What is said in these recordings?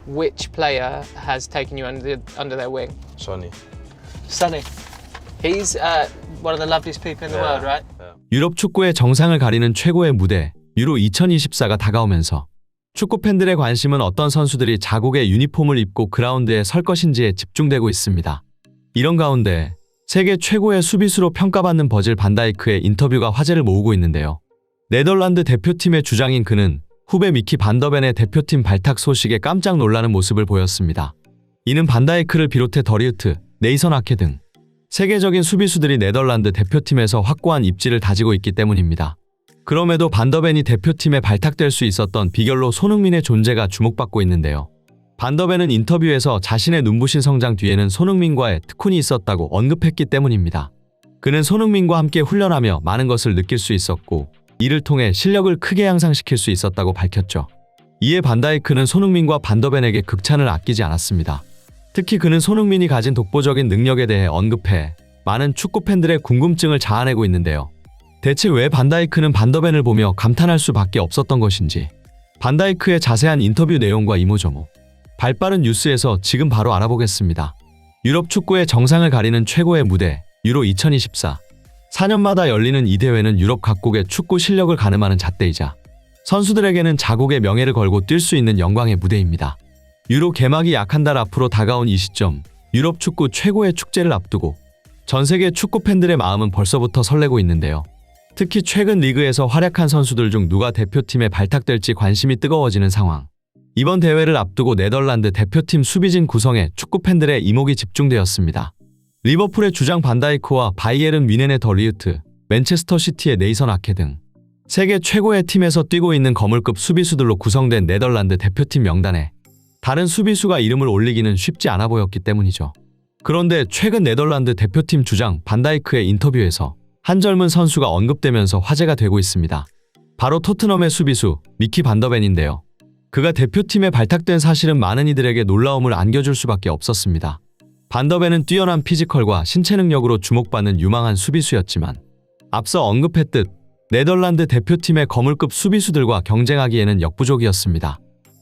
Which player has taken you under their wing? Sonny. Sonny. He's one of the loveliest people in the world, right? 유럽 축구의 정상을 가리는 최고의 무대 유로 2024가 다가오면서 축구 팬들의 관심은 어떤 선수들이 자국의 유니폼을 입고 그라운드에 설 것인지에 집중되고 있습니다. 이런 가운데 세계 최고의 수비수로 평가받는 버질 반다이크의 인터뷰가 화제를 모으고 있는데요. 네덜란드 대표팀의 주장인 그는 후배 미키 반더벤의 대표팀 발탁 소식에 깜짝 놀라는 모습을 보였습니다. 이는 반다이크를 비롯해 더리우트, 네이선 아케 등 세계적인 수비수들이 네덜란드 대표팀에서 확고한 입지를 다지고 있기 때문입니다. 그럼에도 반더벤이 대표팀에 발탁될 수 있었던 비결로 손흥민의 존재가 주목받고 있는데요. 반더벤은 인터뷰에서 자신의 눈부신 성장 뒤에는 손흥민과의 특훈이 있었다고 언급했기 때문입니다. 그는 손흥민과 함께 훈련하며 많은 것을 느낄 수 있었고 이를 통해 실력을 크게 향상시킬 수 있었다고 밝혔죠. 이에 반다이크는 손흥민과 반더벤에게 극찬을 아끼지 않았습니다. 특히 그는 손흥민이 가진 독보적인 능력에 대해 언급해 많은 축구 팬들의 궁금증을 자아내고 있는데요. 대체 왜 반다이크는 반더벤을 보며 감탄할 수밖에 없었던 것인지 반다이크의 자세한 인터뷰 내용과 이모저모 발빠른 뉴스에서 지금 바로 알아보겠습니다. 유럽 축구의 정상을 가리는 최고의 무대 유로 2024 4년마다 열리는 이 대회는 유럽 각국의 축구 실력을 가늠하는 잣대이자 선수들에게는 자국의 명예를 걸고 뛸 수 있는 영광의 무대입니다. 유로 개막이 약 한 달 앞으로 다가온 이 시점, 유럽 축구 최고의 축제를 앞두고 전 세계 축구 팬들의 마음은 벌써부터 설레고 있는데요. 특히 최근 리그에서 활약한 선수들 중 누가 대표팀에 발탁될지 관심이 뜨거워지는 상황. 이번 대회를 앞두고 네덜란드 대표팀 수비진 구성에 축구 팬들의 이목이 집중되었습니다. 리버풀의 주장 반다이크와 바이에른 뮌헨의 더리우트, 맨체스터 시티의 네이선 아케 등 세계 최고의 팀에서 뛰고 있는 거물급 수비수들로 구성된 네덜란드 대표팀 명단에 다른 수비수가 이름을 올리기는 쉽지 않아 보였기 때문이죠. 그런데 최근 네덜란드 대표팀 주장 반다이크의 인터뷰에서 한 젊은 선수가 언급되면서 화제가 되고 있습니다. 바로 토트넘의 수비수 미키 반더벤인데요. 그가 대표팀에 발탁된 사실은 많은 이들에게 놀라움을 안겨줄 수밖에 없었습니다. 반더벤은 뛰어난 피지컬과 신체 능력으로 주목받는 유망한 수비수였지만 앞서 언급했듯 네덜란드 대표팀의 거물급 수비수들과 경쟁하기에는 역부족이었습니다.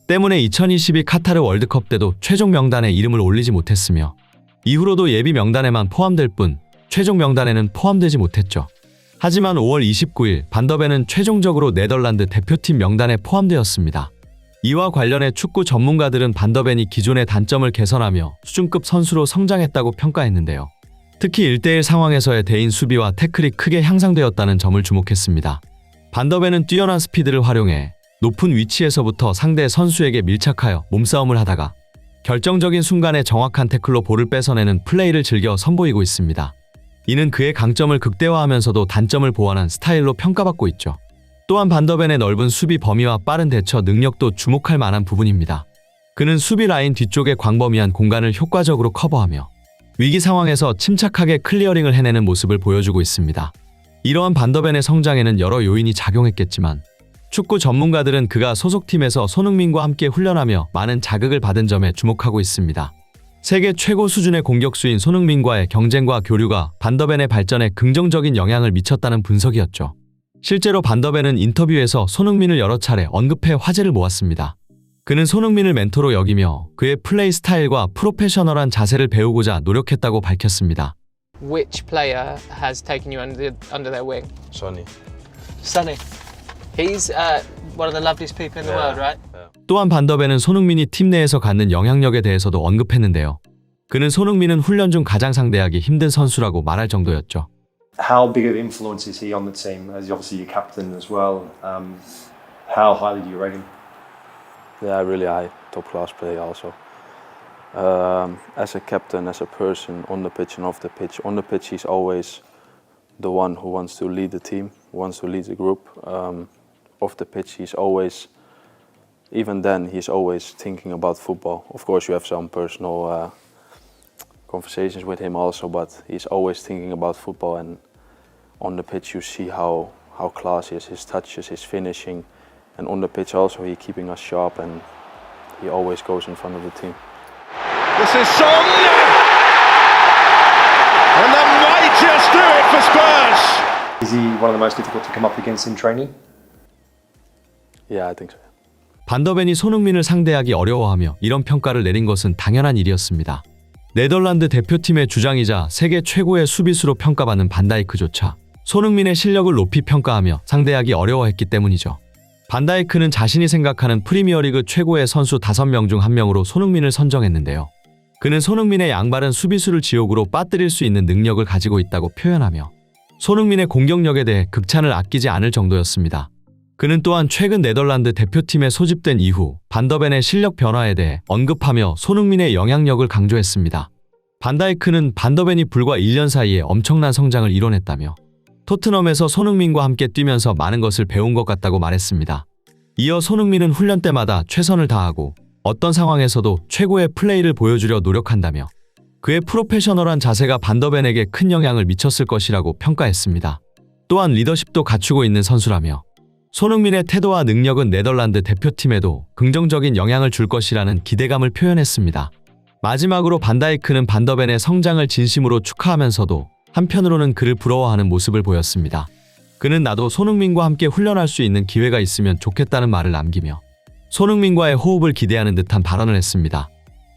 때문에 2022 카타르 월드컵 때도 최종 명단에 이름을 올리지 못했으며 이후로도 예비 명단에만 포함될 뿐 최종 명단에는 포함되지 못했죠. 하지만 5월 29일 반더벤은 최종적으로 네덜란드 대표팀 명단에 포함되었습니다. 이와 관련해 축구 전문가들은 반더벤이 기존의 단점을 개선하며 수준급 선수로 성장했다고 평가했는데요. 특히 1대1 상황에서의 대인 수비와 태클이 크게 향상되었다는 점을 주목했습니다. 반더벤은 뛰어난 스피드를 활용해 높은 위치에서부터 상대 선수에게 밀착하여 몸싸움을 하다가 결정적인 순간에 정확한 태클로 볼을 뺏어내는 플레이를 즐겨 선보이고 있습니다. 이는 그의 강점을 극대화하면서도 단점을 보완한 스타일로 평가받고 있죠. 또한 반더벤의 넓은 수비 범위와 빠른 대처 능력도 주목할 만한 부분입니다. 그는 수비 라인 뒤쪽의 광범위한 공간을 효과적으로 커버하며 위기 상황에서 침착하게 클리어링을 해내는 모습을 보여주고 있습니다. 이러한 반더벤의 성장에는 여러 요인이 작용했겠지만 축구 전문가들은 그가 소속팀에서 손흥민과 함께 훈련하며 많은 자극을 받은 점에 주목하고 있습니다. 세계 최고 수준의 공격수인 손흥민과의 경쟁과 교류가 반더벤의 발전에 긍정적인 영향을 미쳤다는 분석이었죠. 실제로 반더벤은 인터뷰에서 손흥민을 여러 차례 언급해 화제를 모았습니다. 그는 손흥민을 멘토로 여기며 그의 플레이 스타일과 프로페셔널한 자세를 배우고자 노력했다고 밝혔습니다. Which player has taken you under their wing? Sonny. Sonny. He's one of the loveliest people in the world, right? 또한 반더벤은 손흥민이 팀 내에서 갖는 영향력에 대해서도 언급했는데요. 그는 손흥민은 훈련 중 가장 상대하기 힘든 선수라고 말할 정도였죠. How big of influence is he on the team? As obviously your captain as well. How highly do you rate him? Yeah, really high, top class player also. As a captain, as a person, on the pitch and off the pitch. On the pitch, he's always the one who wants to lead the team, wants to lead the group. Off the pitch, he's always, even then, he's always thinking about football. Of course, you have some personal conversations with him also, but he's always thinking about football. And on the pitch, you see how classy is his touches, his finishing. And on the pitch also, he's keeping us sharp and he always goes in front of the team. This is Son! And they might just do it for Spurs! Is he one of the most difficult to come up against in training? Yeah, I think so. 반더벤이 손흥민을 상대하기 어려워하며 이런 평가를 내린 것은 당연한 일이었습니다. 네덜란드 대표팀의 주장이자 세계 최고의 수비수로 평가받는 반다이크조차 손흥민의 실력을 높이 평가하며 상대하기 어려워했기 때문이죠. 반다이크는 자신이 생각하는 프리미어리그 최고의 선수 5명 중 1명으로 손흥민을 선정했는데요. 그는 손흥민의 양발은 수비수를 지옥으로 빠뜨릴 수 있는 능력을 가지고 있다고 표현하며 손흥민의 공격력에 대해 극찬을 아끼지 않을 정도였습니다. 그는 또한 최근 네덜란드 대표팀에 소집된 이후 반더벤의 실력 변화에 대해 언급하며 손흥민의 영향력을 강조했습니다. 반다이크는 반더벤이 불과 1년 사이에 엄청난 성장을 이뤄냈다며 토트넘에서 손흥민과 함께 뛰면서 많은 것을 배운 것 같다고 말했습니다. 이어 손흥민은 훈련 때마다 최선을 다하고 어떤 상황에서도 최고의 플레이를 보여주려 노력한다며 그의 프로페셔널한 자세가 반더벤에게 큰 영향을 미쳤을 것이라고 평가했습니다. 또한 리더십도 갖추고 있는 선수라며 손흥민의 태도와 능력은 네덜란드 대표팀에도 긍정적인 영향을 줄 것이라는 기대감을 표현했습니다. 마지막으로 반다이크는 반더벤의 성장을 진심으로 축하하면서도 한편으로는 그를 부러워하는 모습을 보였습니다. 그는 나도 손흥민과 함께 훈련할 수 있는 기회가 있으면 좋겠다는 말을 남기며 손흥민과의 호흡을 기대하는 듯한 발언을 했습니다.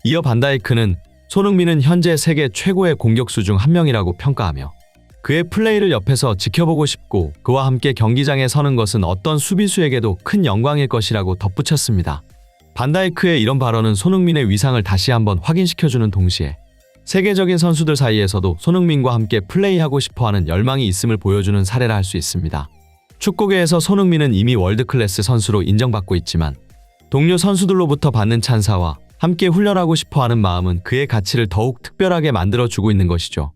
이어 반다이크는 손흥민은 현재 세계 최고의 공격수 중 한 명이라고 평가하며 그의 플레이를 옆에서 지켜보고 싶고 그와 함께 경기장에 서는 것은 어떤 수비수에게도 큰 영광일 것이라고 덧붙였습니다. 반다이크의 이런 발언은 손흥민의 위상을 다시 한번 확인시켜주는 동시에 세계적인 선수들 사이에서도 손흥민과 함께 플레이하고 싶어하는 열망이 있음을 보여주는 사례라 할 수 있습니다. 축구계에서 손흥민은 이미 월드클래스 선수로 인정받고 있지만 동료 선수들로부터 받는 찬사와 함께 훈련하고 싶어하는 마음은 그의 가치를 더욱 특별하게 만들어주고 있는 것이죠.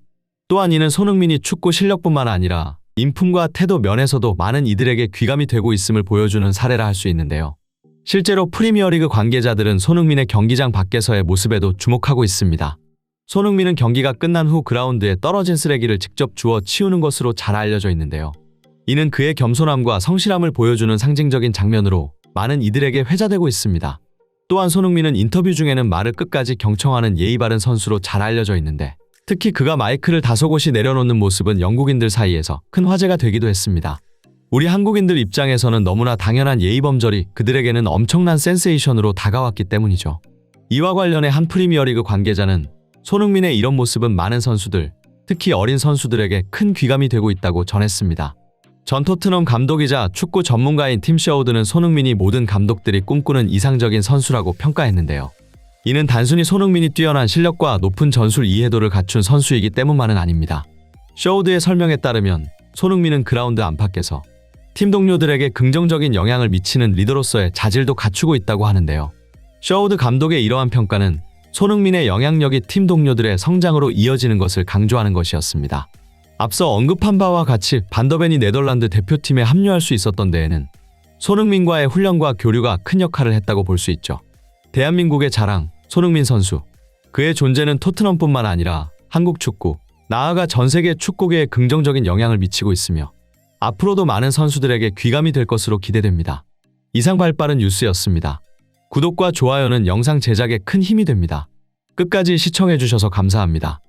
또한 이는 손흥민이 축구 실력뿐만 아니라 인품과 태도 면에서도 많은 이들에게 귀감이 되고 있음을 보여주는 사례라 할 수 있는데요. 실제로 프리미어리그 관계자들은 손흥민의 경기장 밖에서의 모습에도 주목하고 있습니다. 손흥민은 경기가 끝난 후 그라운드에 떨어진 쓰레기를 직접 주워 치우는 것으로 잘 알려져 있는데요. 이는 그의 겸손함과 성실함을 보여주는 상징적인 장면으로 많은 이들에게 회자되고 있습니다. 또한 손흥민은 인터뷰 중에는 말을 끝까지 경청하는 예의 바른 선수로 잘 알려져 있는데 특히 그가 마이크를 다소곳이 내려놓는 모습은 영국인들 사이에서 큰 화제가 되기도 했습니다. 우리 한국인들 입장에서는 너무나 당연한 예의범절이 그들에게는 엄청난 센세이션으로 다가왔기 때문이죠. 이와 관련해 한 프리미어리그 관계자는 손흥민의 이런 모습은 많은 선수들, 특히 어린 선수들에게 큰 귀감이 되고 있다고 전했습니다. 전 토트넘 감독이자 축구 전문가인 팀 셔우드는 손흥민이 모든 감독들이 꿈꾸는 이상적인 선수라고 평가했는데요. 이는 단순히 손흥민이 뛰어난 실력과 높은 전술 이해도를 갖춘 선수이기 때문만은 아닙니다. 셔우드의 설명에 따르면 손흥민은 그라운드 안팎에서 팀 동료들에게 긍정적인 영향을 미치는 리더로서의 자질도 갖추고 있다고 하는데요. 셔우드 감독의 이러한 평가는 손흥민의 영향력이 팀 동료들의 성장으로 이어지는 것을 강조하는 것이었습니다. 앞서 언급한 바와 같이 반더벤이 네덜란드 대표팀에 합류할 수 있었던 데에는 손흥민과의 훈련과 교류가 큰 역할을 했다고 볼 수 있죠. 대한민국의 자랑, 손흥민 선수. 그의 존재는 토트넘뿐만 아니라 한국 축구, 나아가 전 세계 축구계에 긍정적인 영향을 미치고 있으며 앞으로도 많은 선수들에게 귀감이 될 것으로 기대됩니다. 이상 발빠른 뉴스였습니다. 구독과 좋아요는 영상 제작에 큰 힘이 됩니다. 끝까지 시청해주셔서 감사합니다.